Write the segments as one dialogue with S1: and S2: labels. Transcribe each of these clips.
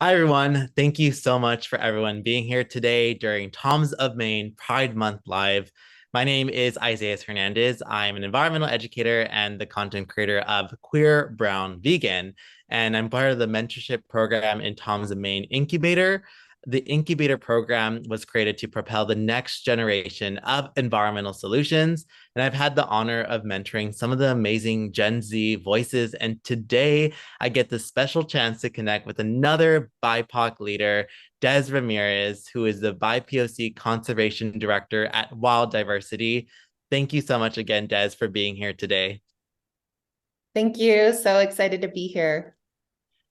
S1: Hi, everyone. Thank you so much for everyone being here today during Tom's of Maine Pride Month Live. My name is Isaias Hernandez. I'm an environmental educator and the content creator of Queer Brown Vegan. And I'm part of the mentorship program in Tom's of Maine Incubator. The incubator program was created to propel the next generation of environmental solutions. And I've had the honor of mentoring some of the amazing Gen Z voices. And today, I get the special chance to connect with another BIPOC leader, Des Ramirez, who is the BIPOC Conservation Director at Wild Diversity. Thank you so much again, Des, for being here today.
S2: Thank you. So excited to be here.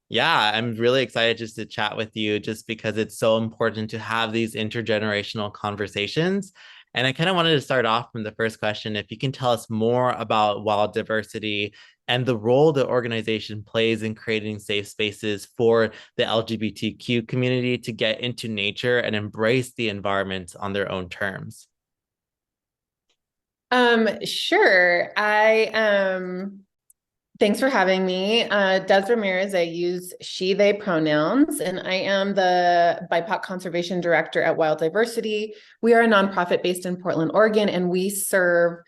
S1: Yeah, I'm really excited just to chat with you just because it's so important to have these intergenerational conversations. And I kind of wanted to start off from the first question. If you can tell us more about Wild Diversity and the role the organization plays in creating safe spaces for the LGBTQ community to get into nature and embrace the environment on their own terms.
S2: Sure. Thanks for having me. Des Ramirez, I use she, they pronouns, and I am the BIPOC Conservation Director at Wild Diversity. We are a nonprofit based in Portland, Oregon, and we serve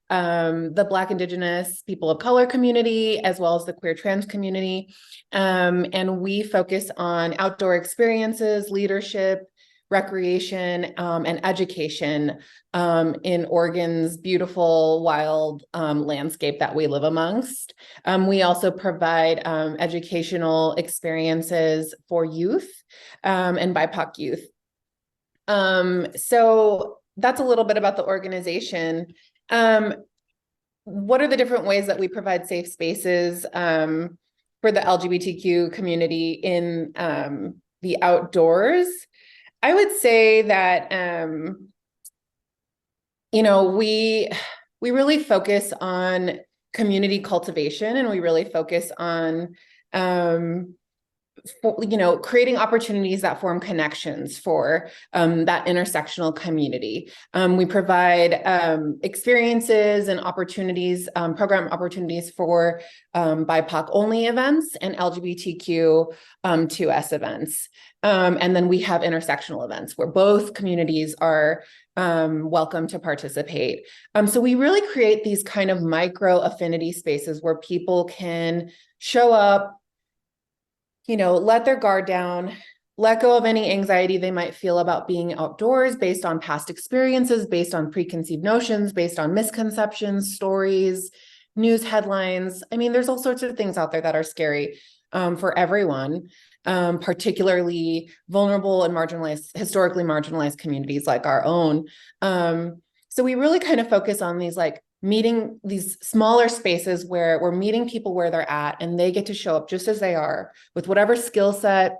S2: the Black, Indigenous, people of color community, as well as the queer trans community. And we focus on outdoor experiences, leadership, recreation, and education in Oregon's beautiful, wild landscape that we live amongst. We also provide educational experiences for youth and BIPOC youth. So that's a little bit about the organization. What are the different ways that we provide safe spaces for the LGBTQ community in the outdoors? I would say that we really focus on community cultivation, and we really focus on creating opportunities that form connections for that intersectional community. We provide experiences and opportunities, program opportunities for BIPOC only events and LGBTQ2S events. And then we have intersectional events where both communities are welcome to participate. So we really create these kind of micro affinity spaces where people can show up, let their guard down, let go of any anxiety they might feel about being outdoors based on past experiences, based on preconceived notions, based on misconceptions, stories, news headlines. I mean, there's all sorts of things out there that are scary for everyone, particularly vulnerable and marginalized, historically marginalized communities like our own. So we really kind of focus on these meeting these smaller spaces where we're meeting people where they're at, and they get to show up just as they are with whatever skill set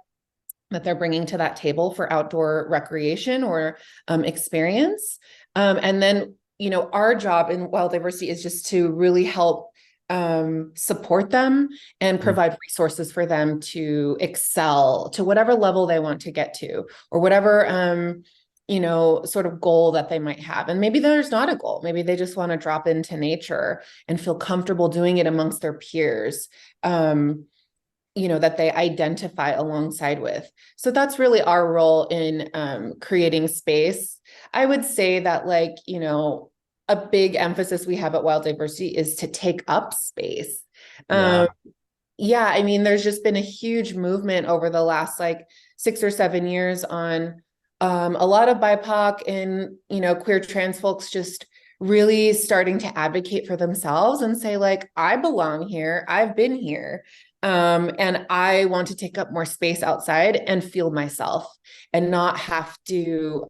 S2: that they're bringing to that table for outdoor recreation or experience. And then, our job in Wild Diversity is just to really help support them and provide resources for them to excel to whatever level they want to get to, or whatever sort of goal that they might have. And maybe there's not a goal. Maybe they just want to drop into nature and feel comfortable doing it amongst their peers, that they identify alongside with. So that's really our role in creating space. I would say that a big emphasis we have at Wild Diversity is to take up space.
S1: Yeah.
S2: Yeah, I mean, there's just been a huge movement over the last 6 or 7 years on a lot of BIPOC and, queer trans folks just really starting to advocate for themselves and say, I belong here, I've been here, and I want to take up more space outside and feel myself and not have to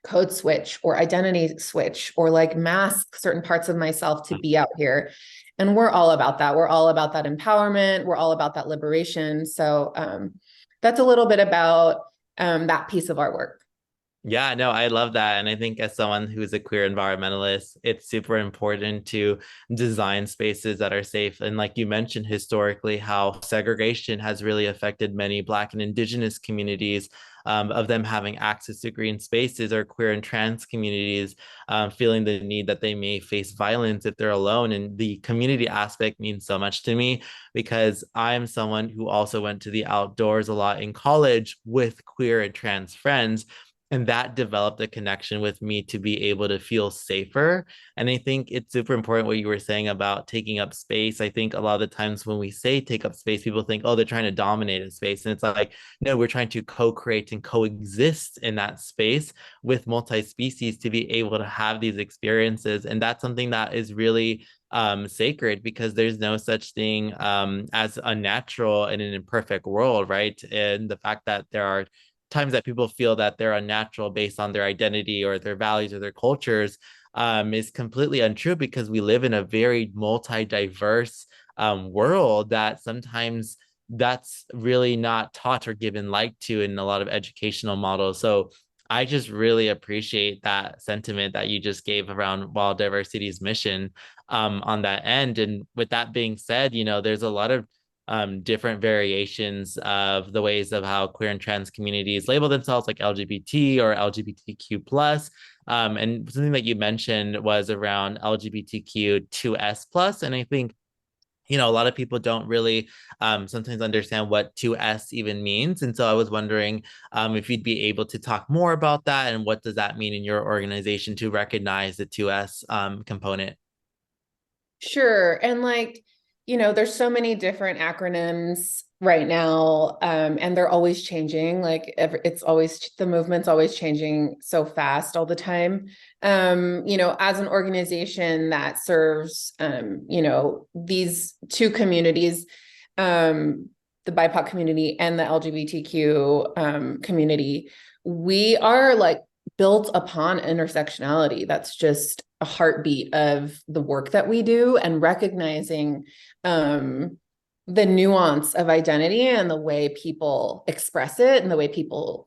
S2: code switch or identity switch or mask certain parts of myself to be out here. And we're all about that. We're all about that empowerment. We're all about that liberation. So that's a little bit about that piece of our work.
S1: Yeah, no, I love that. And I think as someone who's a queer environmentalist, it's super important to design spaces that are safe. And like you mentioned, historically, how segregation has really affected many Black and Indigenous communities, of them having access to green spaces, or queer and trans communities feeling the need that they may face violence if they're alone. And the community aspect means so much to me because I'm someone who also went to the outdoors a lot in college with queer and trans friends, and that developed a connection with me to be able to feel safer. And I think it's super important what you were saying about taking up space. I think a lot of the times when we say take up space, people think, oh, they're trying to dominate a space. And it's like, no, we're trying to co-create and coexist in that space with multi-species to be able to have these experiences. And that's something that is really sacred, because there's no such thing as unnatural in an imperfect world, right? And the fact that there are times that people feel that they're unnatural based on their identity or their values or their cultures is completely untrue, because we live in a very multi-diverse world that sometimes that's really not taught or given light to in a lot of educational models. So I just really appreciate that sentiment that you just gave around Wild Diversity's mission on that end. And with that being said, there's a lot of different variations of the ways of how queer and trans communities label themselves, like LGBT or LGBTQ plus. And something that you mentioned was around LGBTQ2S plus. And I think a lot of people don't really sometimes understand what 2S even means. And so I was wondering if you'd be able to talk more about that, and what does that mean in your organization to recognize the 2S component?
S2: Sure. And there's so many different acronyms right now, and they're always changing. It's always, the movement's always changing so fast all the time. As an organization that serves, these two communities, the BIPOC community and the LGBTQ community, we are built upon intersectionality. That's just a heartbeat of the work that we do, and recognizing the nuance of identity and the way people express it, and the way people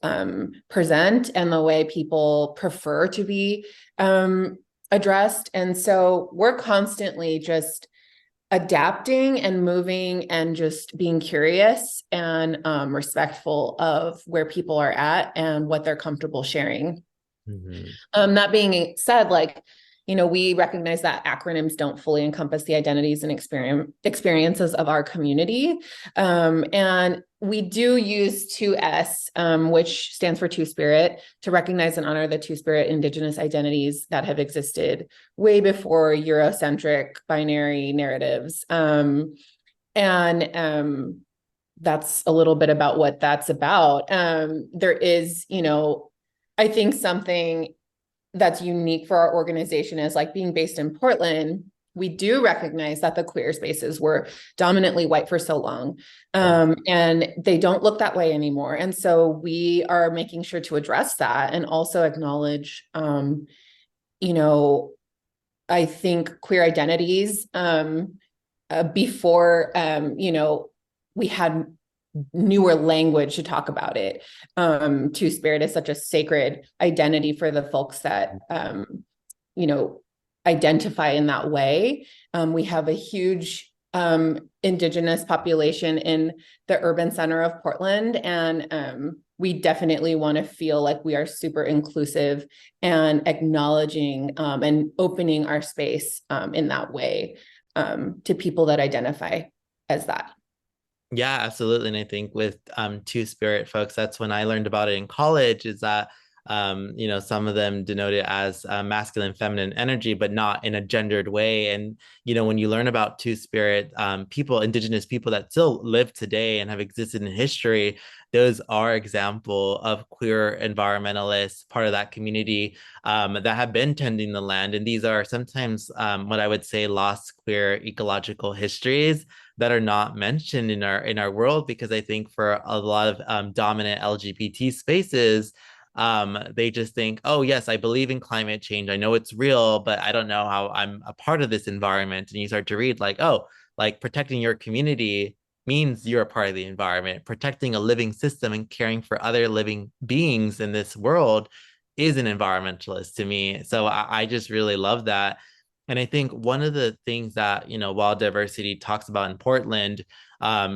S2: present, and the way people prefer to be addressed. And so we're constantly just adapting and moving, and just being curious and respectful of where people are at and what they're comfortable sharing.
S1: Mm-hmm.
S2: That being said, we recognize that acronyms don't fully encompass the identities and experiences of our community. And we do use 2S, which stands for Two-Spirit, to recognize and honor the Two-Spirit Indigenous identities that have existed way before Eurocentric binary narratives. And that's a little bit about what that's about. There is, I think something that's unique for our organization is being based in Portland. We do recognize that the queer spaces were dominantly white for so long, and they don't look that way anymore. And so we are making sure to address that, and also acknowledge, I think queer identities before, we had newer language to talk about it. Two-Spirit is such a sacred identity for the folks that, identify in that way. We have a huge Indigenous population in the urban center of Portland, and we definitely want to feel like we are super inclusive and acknowledging and opening our space in that way to people that identify as that.
S1: Yeah, absolutely. And I think with Two-Spirit folks, that's when I learned about it in college, is that some of them denote it as masculine, feminine energy, but not in a gendered way. And when you learn about Two-Spirit people, Indigenous people that still live today and have existed in history, those are example of queer environmentalists, part of that community that have been tending the land. And these are sometimes what I would say lost queer ecological histories that are not mentioned in our world, because I think for a lot of dominant LGBT spaces, they just think, oh yes, I believe in climate change, I know it's real, but I don't know how I'm a part of this environment. And you start to read protecting your community means you're a part of the environment. Protecting a living system and caring for other living beings in this world is an environmentalist to me. So I just really love that. And I think one of the things that, Wild Diversity talks about in Portland,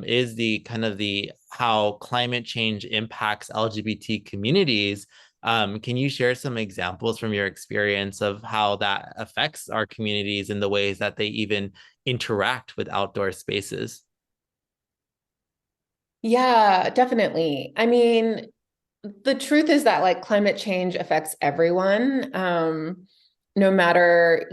S1: is the kind of the how climate change impacts LGBT communities. Can you share some examples from your experience of how that affects our communities in the ways that they even interact with outdoor spaces?
S2: Yeah, definitely. I mean, the truth is that like climate change affects everyone, no matter,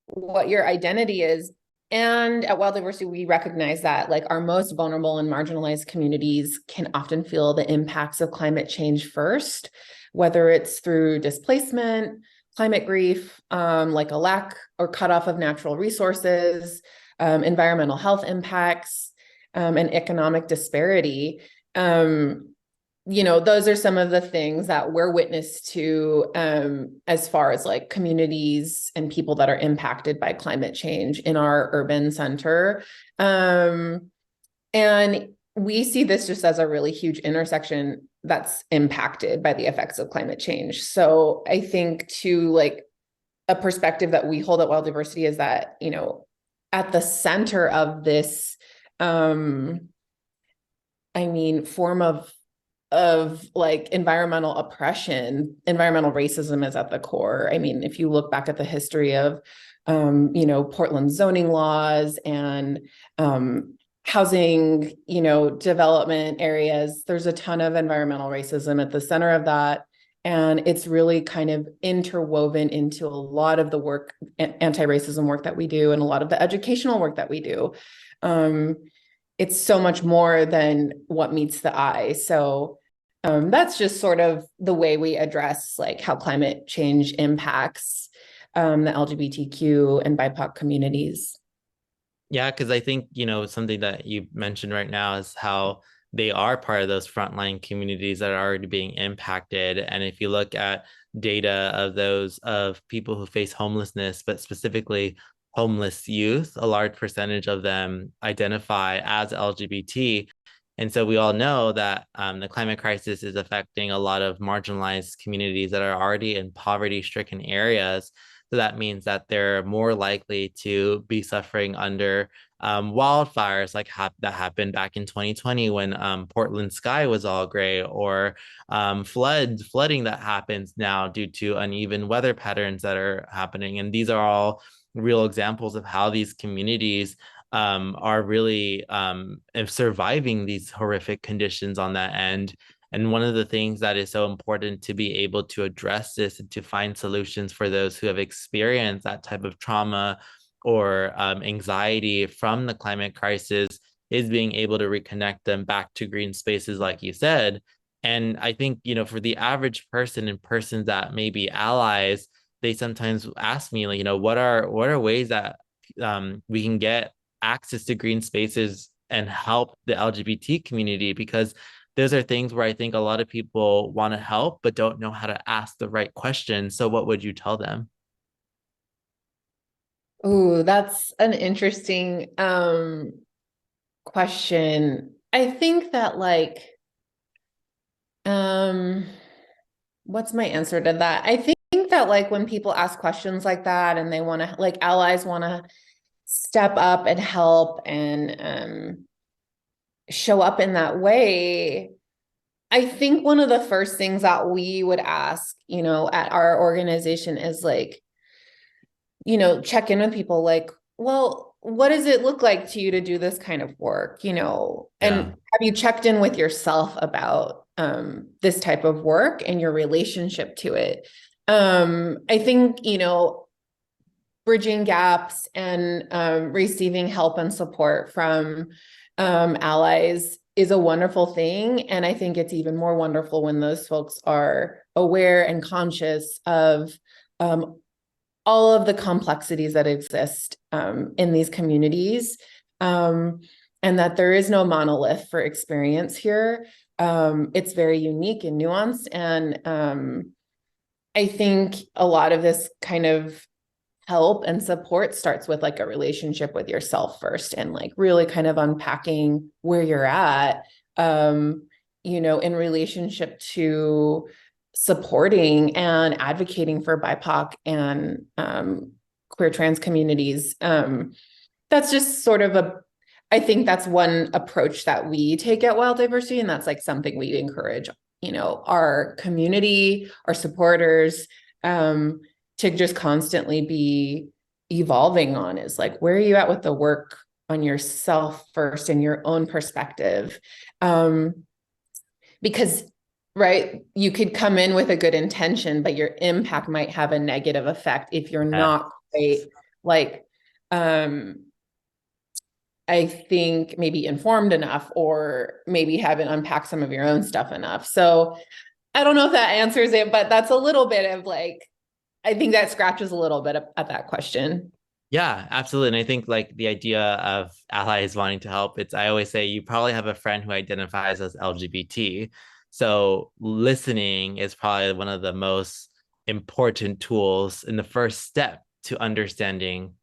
S2: what your identity is. And at Wild Diversity, we recognize that like our most vulnerable and marginalized communities can often feel the impacts of climate change first, whether it's through displacement, climate grief, like a lack or cutoff of natural resources, environmental health impacts, and economic disparity. Those are some of the things that we're witness to, as far as like communities and people that are impacted by climate change in our urban center. And we see this just as a really huge intersection that's impacted by the effects of climate change. So I think to like a perspective that we hold at Wild Diversity is that, at the center of this, form of like environmental oppression, environmental racism is at the core. I mean, if you look back at the history of, Portland zoning laws and housing, development areas, there's a ton of environmental racism at the center of that. And it's really kind of interwoven into a lot of the work, anti-racism work that we do, and a lot of the educational work that we do. It's so much more than what meets the eye. So that's just sort of the way we address like how climate change impacts the LGBTQ and BIPOC communities.
S1: Yeah, because I think, something that you mentioned right now is how they are part of those frontline communities that are already being impacted. And if you look at data of those of people who face homelessness, but specifically homeless youth, a large percentage of them identify as LGBT. And so we all know that the climate crisis is affecting a lot of marginalized communities that are already in poverty-stricken areas. So that means that they're more likely to be suffering under wildfires like that happened back in 2020 when Portland sky was all gray, or flooding that happens now due to uneven weather patterns that are happening. And these are all real examples of how these communities are really surviving these horrific conditions on that end. And one of the things that is so important to be able to address this and to find solutions for those who have experienced that type of trauma or anxiety from the climate crisis is being able to reconnect them back to green spaces, like you said. And I think, for the average person and persons that may be allies, they sometimes ask me, like, what are ways that we can get access to green spaces and help the LGBT community? Because those are things where I think a lot of people want to help, but don't know how to ask the right questions. So what would you tell them?
S2: Ooh, that's an interesting question. I think that like um what's my answer to that? I think that like when people ask questions like that and they want to like allies want to step up and help and show up in that way, I think one of the first things that we would ask, at our organization is like, check in with people like, well, what does it look like to you to do this kind of work? And
S1: Yeah.
S2: have you checked in with yourself about this type of work and your relationship to it? I think, bridging gaps and receiving help and support from allies is a wonderful thing. And I think it's even more wonderful when those folks are aware and conscious of all of the complexities that exist in these communities, and that there is no monolith for experience here. It's very unique and nuanced. And I think a lot of this kind of help and support starts with like a relationship with yourself first, and like really kind of unpacking where you're at, in relationship to supporting and advocating for BIPOC and queer trans communities. That's just sort of I think that's one approach that we take at Wild Diversity, and that's like something we encourage, our community, our supporters, to just constantly be evolving on, is like, where are you at with the work on yourself first and your own perspective? Because, right, you could come in with a good intention, but your impact might have a negative effect if you're not quite like, I think maybe informed enough, or maybe haven't unpacked some of your own stuff enough. So I don't know if that answers it, but that's a little bit of like, I think that scratches a little bit at that question.
S1: Yeah, absolutely. And I think like the idea of allies wanting to help, I always say you probably have a friend who identifies as LGBT. So listening is probably one of the most important tools in the first step to understanding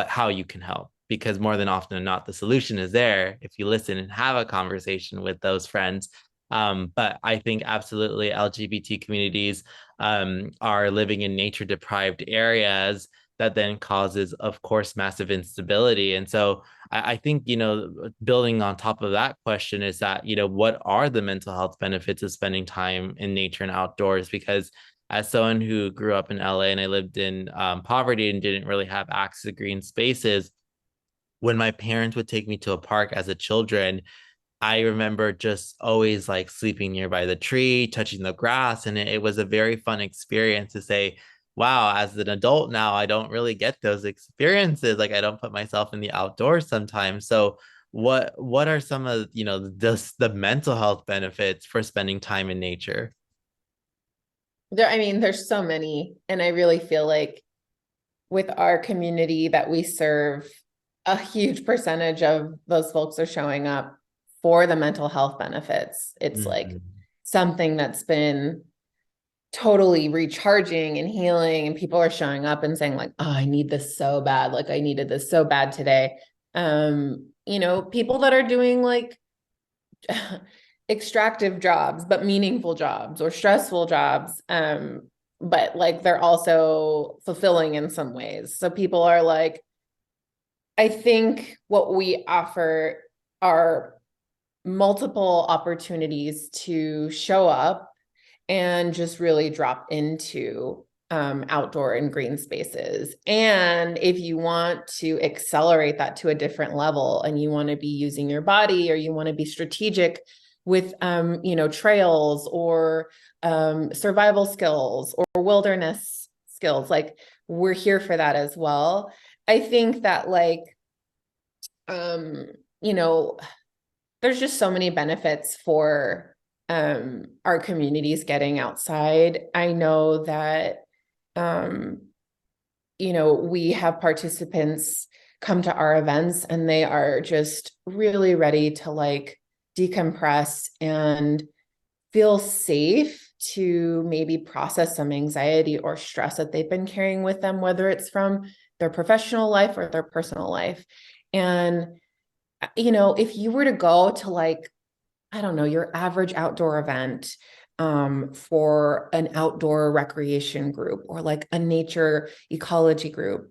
S1: how you can help. Because more than often than not, the solution is there if you listen and have a conversation with those friends. But I think absolutely LGBT communities are living in nature deprived areas that then causes, of course, massive instability. And so I think, building on top of that question is that, what are the mental health benefits of spending time in nature and outdoors? Because as someone who grew up in LA and I lived in poverty and didn't really have access to green spaces, when my parents would take me to a park as a children, I remember just always like sleeping nearby the tree, touching the grass. And it was a very fun experience to say, wow, as an adult now, I don't really get those experiences. Like I don't put myself in the outdoors sometimes. So what are some of, the mental health benefits for spending time in nature?
S2: There's so many. And I really feel like with our community that we serve, a huge percentage of those folks are showing up for the mental health benefits. It's like something that's been totally recharging and healing, and people are showing up and saying like, oh, I need this so bad. Like I needed this so bad today. People that are doing like extractive jobs, but meaningful jobs, or stressful jobs. But like they're also fulfilling in some ways. So people are like, I think what we offer are multiple opportunities to show up and just really drop into outdoor and green spaces. And if you want to accelerate that to a different level and you want to be using your body, or you want to be strategic with, trails or survival skills or wilderness skills, like we're here for that as well. I think that like, there's just so many benefits for our communities getting outside. I know that, we have participants come to our events and they are just really ready to like decompress and feel safe to maybe process some anxiety or stress that they've been carrying with them, whether it's from their professional life or their personal life. And, if you were to go to like, I don't know, your average outdoor event for an outdoor recreation group or like a nature ecology group,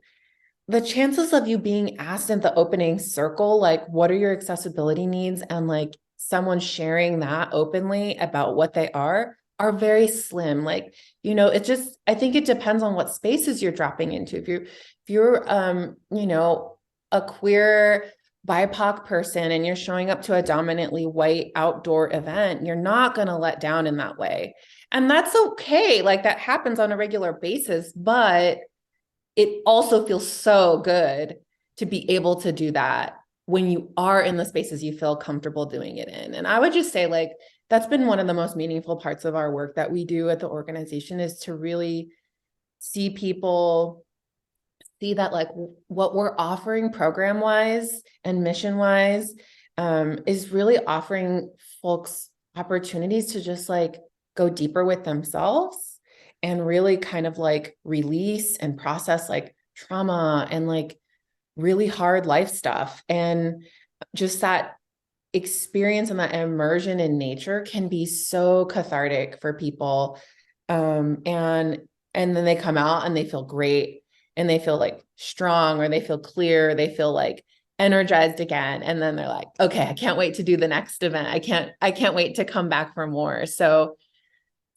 S2: the chances of you being asked in the opening circle, like, what are your accessibility needs? And like someone sharing that openly about what they are very slim. Like, I think it depends on what spaces you're dropping into. If you're, a queer BIPOC person and you're showing up to a dominantly white outdoor event, you're not going to let down in that way. And that's okay. Like that happens on a regular basis, but it also feels so good to be able to do that when you are in the spaces you feel comfortable doing it in. And I would just say like, that's been one of the most meaningful parts of our work that we do at the organization, is to really see people see that like what we're offering program wise and mission wise is really offering folks opportunities to just like go deeper with themselves and really kind of like release and process like trauma and like really hard life stuff. And just that experience and that immersion in nature can be so cathartic for people. And then they come out and they feel great and they feel like strong, or they feel clear, they feel like energized again. And then they're like, okay, I can't wait to do the next event. I can't wait to come back for more. So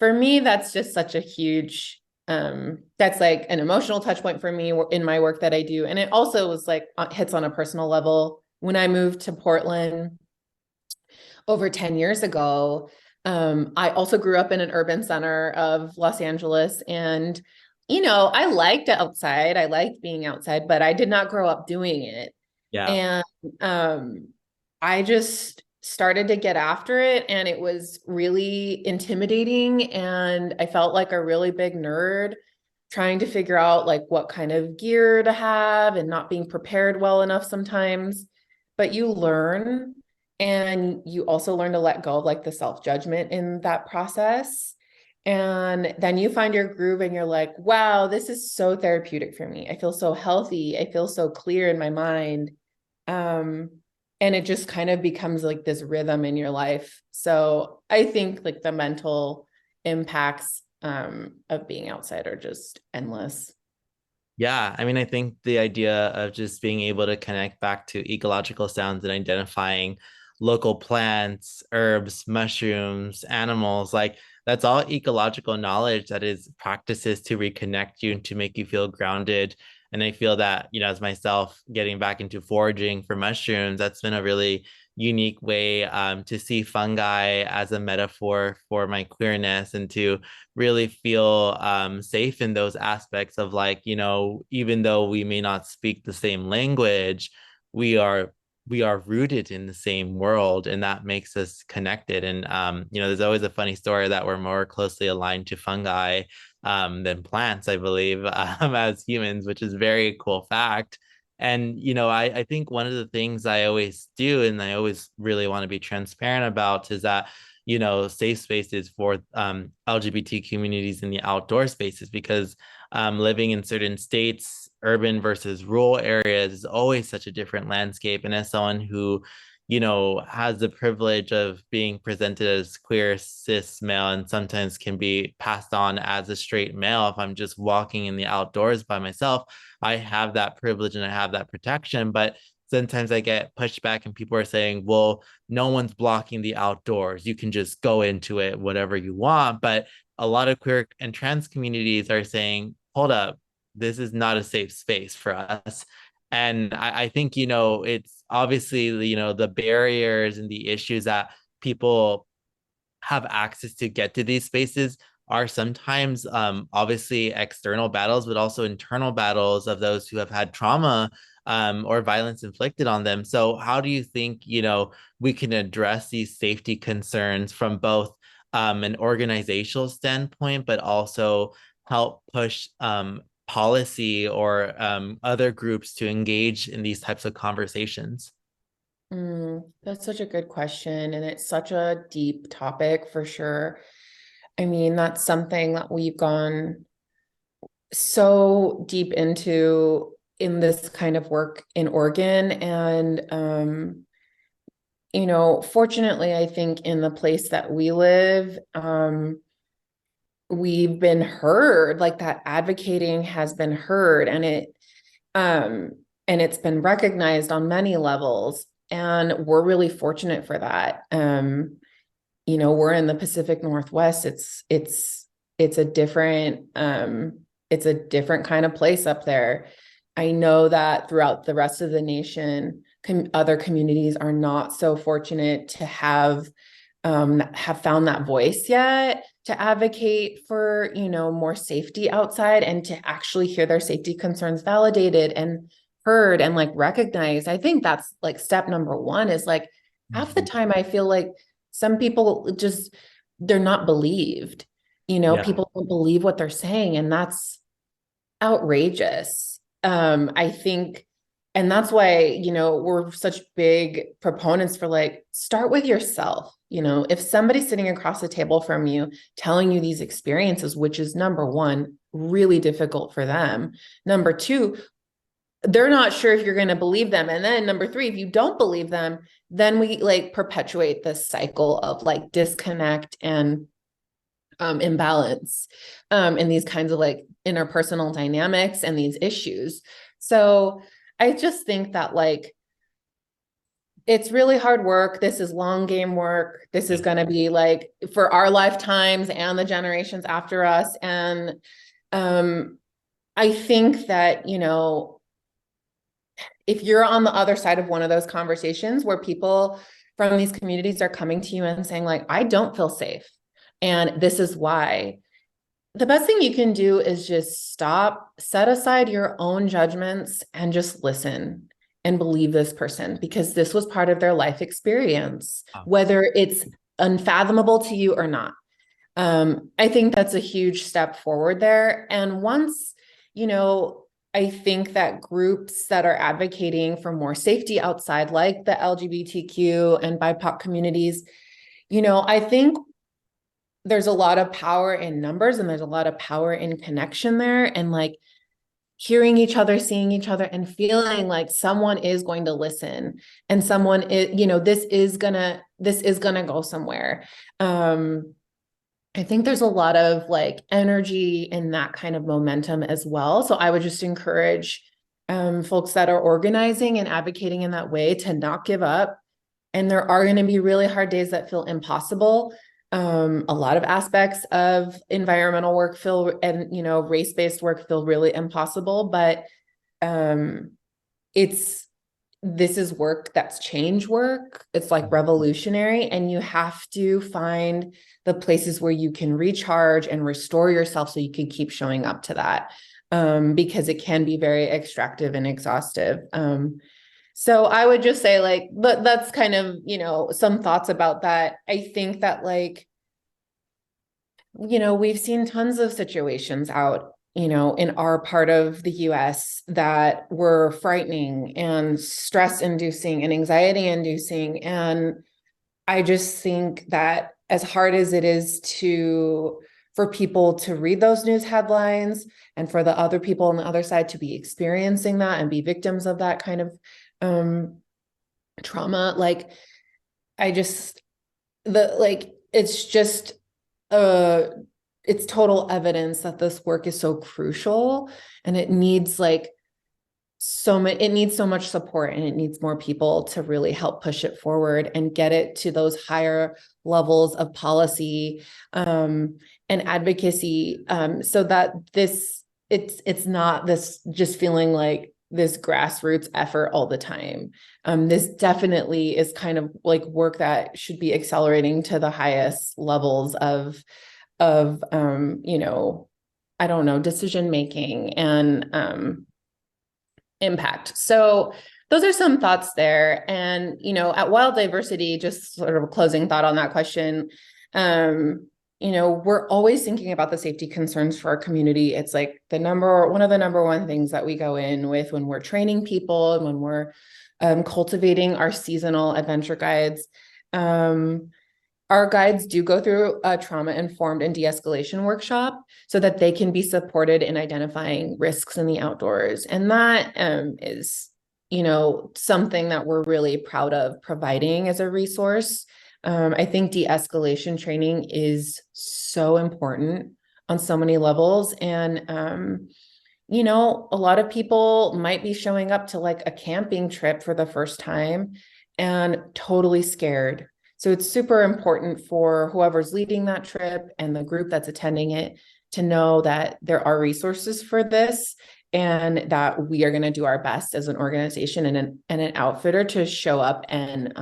S2: for me, that's just such a huge, that's like an emotional touch point for me in my work that I do. And it also was like hits on a personal level. When I moved to Portland over 10 years ago, I also grew up in an urban center of Los Angeles. And, I liked outside. I liked being outside, but I did not grow up doing it.
S1: Yeah.
S2: And I just started to get after it, and it was really intimidating. And I felt like a really big nerd trying to figure out like what kind of gear to have and not being prepared well enough sometimes. But you learn, and you also learn to let go of like the self-judgment in that process. And then you find your groove and you're like, wow, this is so therapeutic for me. I feel so healthy. I feel so clear in my mind. Um, and it just kind of becomes like this rhythm in your life. So I think like the mental impacts of being outside are just endless.
S1: Yeah, I mean, I think the idea of just being able to connect back to ecological sounds and identifying local plants, herbs, mushrooms, animals, like that's all ecological knowledge that is practices to reconnect you and to make you feel grounded. And I feel that, as myself getting back into foraging for mushrooms, that's been a really unique way to see fungi as a metaphor for my queerness and to really feel safe in those aspects of like, even though we may not speak the same language, we are we are rooted in the same world, and that makes us connected. And there's always a funny story that we're more closely aligned to fungi than plants, I believe, as humans, which is a very cool fact. And I think one of the things I always do, and I always really want to be transparent about, is that safe spaces for LGBT communities in the outdoor spaces, because living in certain states, urban versus rural areas, is always such a different landscape. And as someone who, has the privilege of being presented as queer, cis male, and sometimes can be passed on as a straight male, if I'm just walking in the outdoors by myself, I have that privilege and I have that protection. But sometimes I get pushed back and people are saying, well, no one's blocking the outdoors. You can just go into it, whatever you want. But a lot of queer and trans communities are saying, hold up, this is not a safe space for us. And I think, it's obviously, the barriers and the issues that people have access to get to these spaces are sometimes obviously external battles, but also internal battles of those who have had trauma or violence inflicted on them. So how do you think, we can address these safety concerns from both an organizational standpoint, but also help push policy or other groups to engage in these types of conversations?
S2: That's such a good question. And it's such a deep topic for sure. I mean, that's something that we've gone so deep into in this kind of work in Oregon. And, fortunately, I think in the place that we live, we've been heard, like that advocating has been heard, um, and it's been recognized on many levels. And we're really fortunate for that. We're in the Pacific Northwest. It's a different, it's a different kind of place up there. I know that throughout the rest of the nation, other communities are not so fortunate to have found that voice yet to advocate for, more safety outside and to actually hear their safety concerns validated and heard and like recognized. I think that's like step number one is like half the time I feel like some people just, they're not believed,
S1: Yeah.
S2: people don't believe what they're saying. And that's outrageous. I think, and that's why, we're such big proponents for like, start with yourself. If somebody's sitting across the table from you telling you these experiences, which is number one, really difficult for them. Number two, they're not sure if you're going to believe them. And then number three, if you don't believe them, then we like perpetuate this cycle of like disconnect and imbalance in these kinds of like interpersonal dynamics and these issues. So I just think that like it's really hard work. This is long game work. This is going to be like for our lifetimes and the generations after us. And I think that, you know, if you're on the other side of one of those conversations where people from these communities are coming to you and saying like, I don't feel safe and this is why, the best thing you can do is just stop, set aside your own judgments and just listen and believe this person because this was part of their life experience, whether it's unfathomable to you or not. I think that's a huge step forward there. And once, you know, I think that groups that are advocating for more safety outside, like the LGBTQ and BIPOC communities, you know, I think there's a lot of power in numbers and there's a lot of power in connection there. And like hearing each other, seeing each other and feeling like someone is going to listen and someone is, you know, this is gonna go somewhere. I think there's a lot of like energy in that kind of momentum as well. So I would just encourage folks that are organizing and advocating in that way to not give up. And there are going to be really hard days that feel impossible. A lot of aspects of environmental work feel, and, you know, race-based work feel really impossible, but this is work that's change work. It's like revolutionary, and you have to find the places where you can recharge and restore yourself so you can keep showing up to that, because it can be very extractive and exhaustive. So I would just say like, that's kind of, you know, some thoughts about that. I think that like, you know, we've seen tons of situations out, you know, in our part of the US that were frightening and stress inducing and anxiety inducing. And I just think that as hard as it is for people to read those news headlines and for the other people on the other side to be experiencing that and be victims of that kind of trauma, like it's just it's total evidence that this work is so crucial and it needs like it needs so much support, and it needs more people to really help push it forward and get it to those higher levels of policy and advocacy, so that it's not this just feeling like this grassroots effort all the time. This definitely is kind of like work that should be accelerating to the highest levels of you know, I don't know, decision making and impact. So those are some thoughts there. And, you know, at Wild Diversity, just sort of a closing thought on that question, you know, we're always thinking about the safety concerns for our community. It's like one of the number one things that we go in with when we're training people and when we're cultivating our seasonal adventure guides. Our guides do go through a trauma-informed and de-escalation workshop so that they can be supported in identifying risks in the outdoors. And that is, you know, something that we're really proud of providing as a resource. I think de-escalation training is so important on so many levels. And, you know, a lot of people might be showing up to like a camping trip for the first time and totally scared. So it's super important for whoever's leading that trip and the group that's attending it to know that there are resources for this and that we are going to do our best as an organization and an outfitter to show up and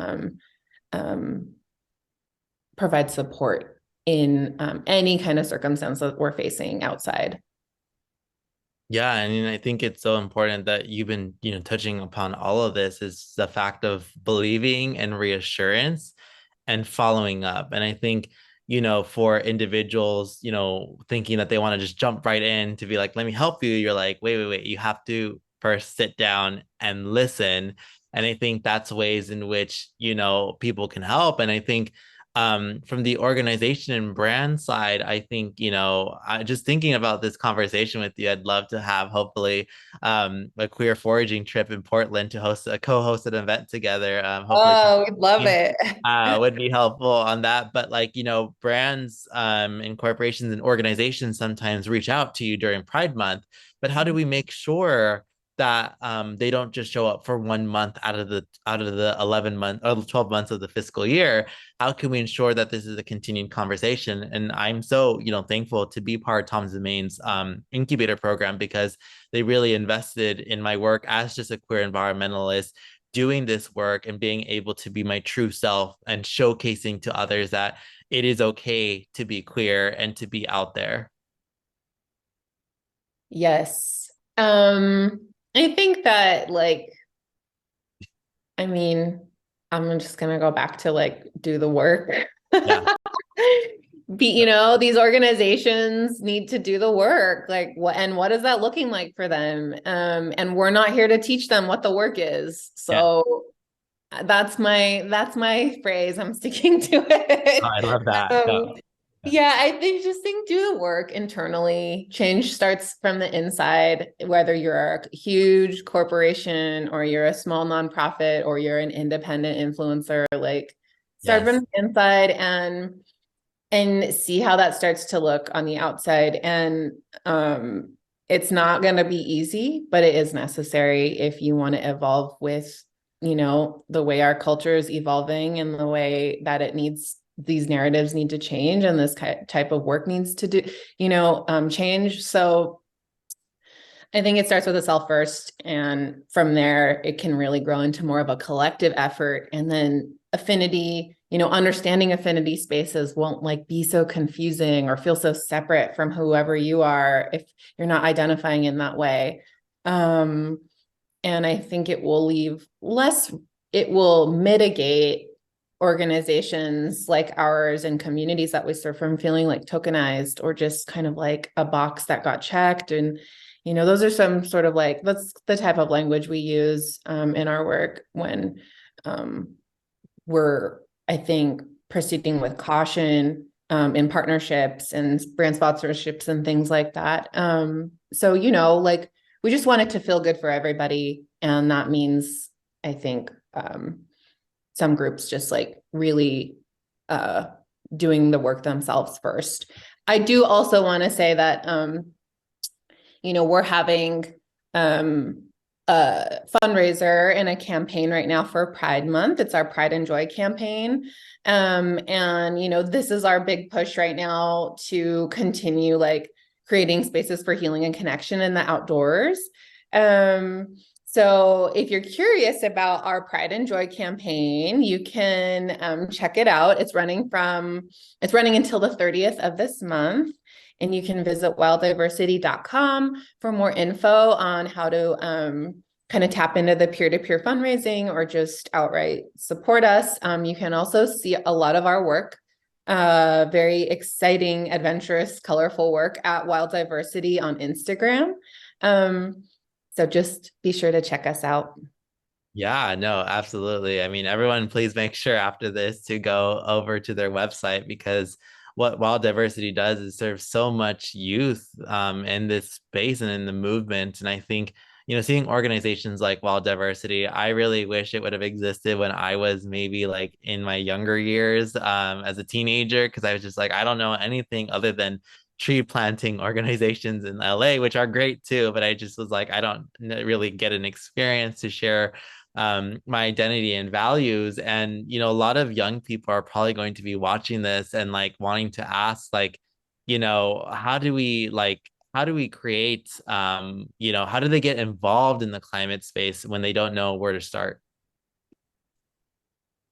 S2: provide support in any kind of circumstance that we're facing outside.
S1: Yeah, I mean, I think it's so important that you've been, you know, touching upon all of this is the fact of believing and reassurance and following up. And I think, you know, for individuals, you know, thinking that they want to just jump right in to be like, let me help you, you're like, wait, you have to first sit down and listen. And I think that's ways in which, you know, people can help. And I think From the organization and brand side, I think, just thinking about this conversation with you, I'd love to have hopefully a queer foraging trip in Portland to host a co-host an event together. Hopefully
S2: Oh, we love
S1: team
S2: it.
S1: would be helpful on that. But like, brands and corporations and organizations sometimes reach out to you during Pride Month. But how do we make sure that they don't just show up for 1 month out of the 11 month or 12 months of the fiscal year? How can we ensure that this is a continued conversation? And I'm so, thankful to be part of Tom's of Maine's incubator program, because they really invested in my work as just a queer environmentalist, doing this work and being able to be my true self and showcasing to others that it is okay to be queer and to be out there.
S2: Yes. I think that I mean, I'm just gonna go back to do the work.
S1: Yeah.
S2: These organizations need to do the work. What is that looking like for them? And we're not here to teach them what the work is.
S1: Yeah.
S2: So that's my phrase. I'm sticking to
S1: Oh,
S2: it.
S1: I love that.
S2: Um,
S1: No. Yeah.
S2: yeah, I think do the work internally. Change starts from the inside, whether you're a huge corporation or you're a small nonprofit or you're an independent influencer, start from
S1: Yes.
S2: the inside and see how that starts to look on the outside. And it's not going to be easy, but it is necessary if you want to evolve with, the way our culture is evolving and the way that these narratives need to change and this type of work needs to do, change. So I think it starts with a self first, and from there it can really grow into more of a collective effort. And then affinity, understanding affinity spaces won't be so confusing or feel so separate from whoever you are if you're not identifying in that way. And I think it will mitigate organizations like ours and communities that we serve from feeling tokenized or just kind of like a box that got checked. And those are some sort of that's the type of language we use in our work when we're, I think, proceeding with caution in partnerships and brand sponsorships and things like that. So, we just want it to feel good for everybody. And that means, I think, some groups just really doing the work themselves first. I do also want to say that, we're having a fundraiser and a campaign right now for Pride Month. It's our Pride and Joy campaign. And, this is our big push right now to continue creating spaces for healing and connection in the outdoors. So if you're curious about our Pride and Joy campaign, you can check it out. It's running until the 30th of this month. And you can visit wilddiversity.com for more info on how to kind of tap into the peer-to-peer fundraising or just outright support us. You can also see a lot of our work, very exciting, adventurous, colorful work at Wild Diversity on Instagram. So just be sure to check us out.
S1: Yeah, no, absolutely. I mean, everyone, please make sure after this to go over to their website, because what Wild Diversity does is serve so much youth in this space and in the movement. And I think, seeing organizations like Wild Diversity, I really wish it would have existed when I was maybe in my younger years as a teenager, because I was just I don't know anything other than tree planting organizations in LA, which are great too. But I just was I don't really get an experience to share my identity and values. And a lot of young people are probably going to be watching this and wanting to ask how do we create how do they get involved in the climate space when they don't know where to start?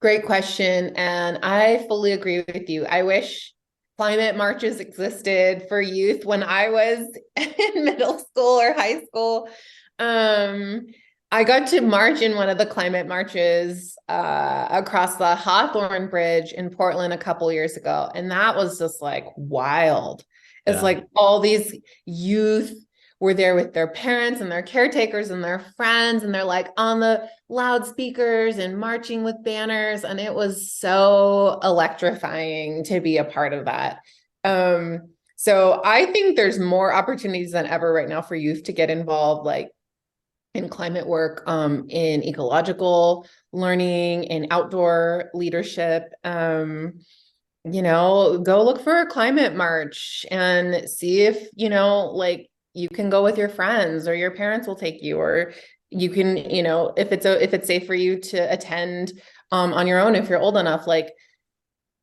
S2: Great question. And I fully agree with you. I wish climate marches existed for youth when I was in middle school or high school. I got to march in one of the climate marches across the Hawthorne Bridge in Portland a couple years ago. And that was just wild. It's
S1: Yeah.
S2: all these youth were there with their parents and their caretakers and their friends, and they're like on the loudspeakers and marching with banners. And it was so electrifying to be a part of that. So I think there's more opportunities than ever right now for youth to get involved, like in climate work, in ecological learning, in outdoor leadership. Go look for a climate march and see if, like you can go with your friends or your parents will take you, or you can, if it's safe for you to attend on your own, if you're old enough. Like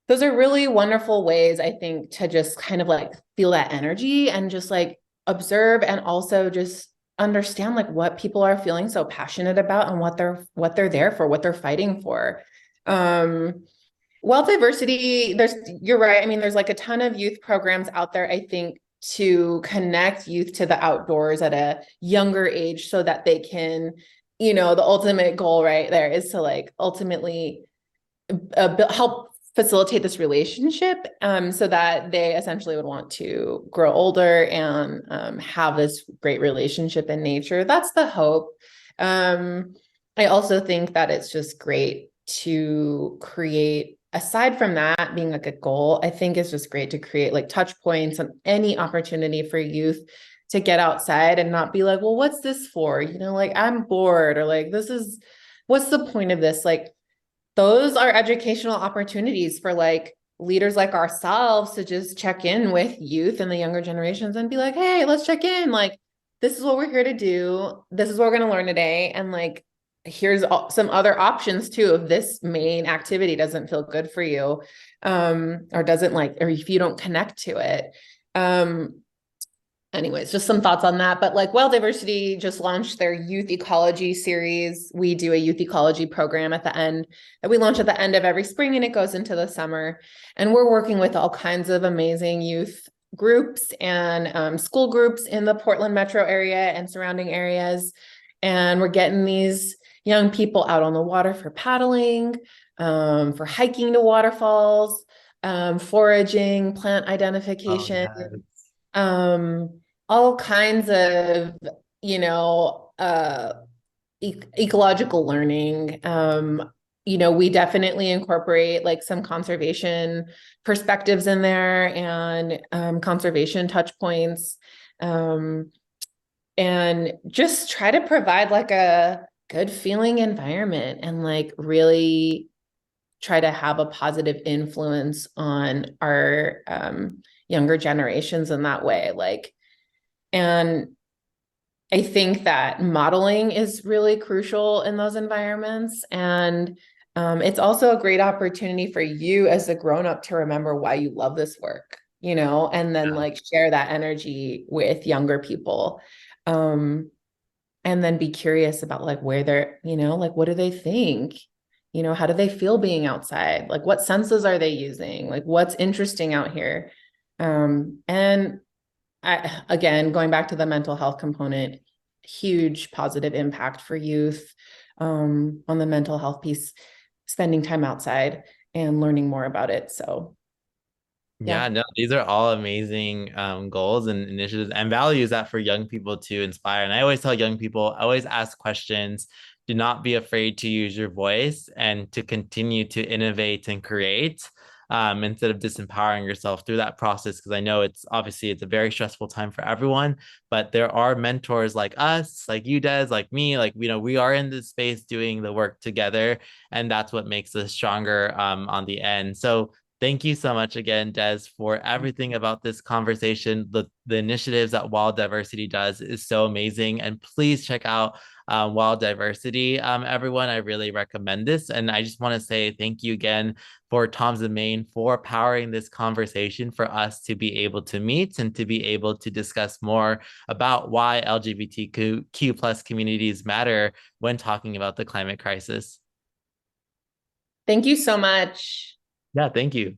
S2: those are really wonderful ways, I think, to just kind of like feel that energy and just like observe, and also just understand like what people are feeling so passionate about and what they're there for, what they're fighting for. Well, diversity, you're right. I mean, there's like a ton of youth programs out there, I think, to connect youth to the outdoors at a younger age so that they can, the ultimate goal right there is to like ultimately help facilitate this relationship, so that they essentially would want to grow older and have this great relationship in nature. That's the hope. I also think that it's just great to create, aside from that being like a goal, I think it's just great to create like touch points on any opportunity for youth to get outside and not be like, well, what's this for? Like I'm bored, or like, what's the point of this? Like, those are educational opportunities for like leaders like ourselves to just check in with youth and the younger generations and be like, hey, let's check in. Like, this is what we're here to do. This is what we're going to learn today. And like, here's some other options too, if this main activity doesn't feel good for you, or doesn't like, or if you don't connect to it. Anyways, just some thoughts on that. But like Wild Diversity just launched their youth ecology series. We do a youth ecology program at the end that we launch at the end of every spring, and it goes into the summer. And we're working with all kinds of amazing youth groups and school groups in the Portland metro area and surrounding areas. And we're getting these young people out on the water for paddling, for hiking to waterfalls, foraging, plant
S1: Oh,
S2: identification,
S1: yes.
S2: all kinds of, ecological learning. We definitely incorporate like some conservation perspectives in there, and conservation touch points, and just try to provide like a good feeling environment, and like really try to have a positive influence on our younger generations in that way. Like, and I think that modeling is really crucial in those environments. And it's also a great opportunity for you as a grown-up to remember why you love this work, and then like share that energy with younger people. And then be curious about like where they're, like, what do they think? How do they feel being outside? Like, what senses are they using? Like, what's interesting out here? And again, going back to the mental health component, huge positive impact for youth, on the mental health piece, spending time outside and learning more about it. So, yeah.
S1: Yeah, no, these are all amazing goals and initiatives and values that for young people to inspire. And I always tell young people, I always ask questions. Do not be afraid to use your voice and to continue to innovate and create, instead of disempowering yourself through that process. Because I know it's a very stressful time for everyone, but there are mentors like us, like you, Des, like me, like, we are in this space doing the work together. And that's what makes us stronger on the end. So thank you so much again, Des, for everything about this conversation. The initiatives that Wild Diversity does is so amazing. And please check out Wild Diversity. Everyone, I really recommend this. And I just want to say thank you again for Tom's of Maine for powering this conversation for us to be able to meet and to be able to discuss more about why LGBTQ plus communities matter when talking about the climate crisis.
S2: Thank you so much.
S1: Yeah, thank you.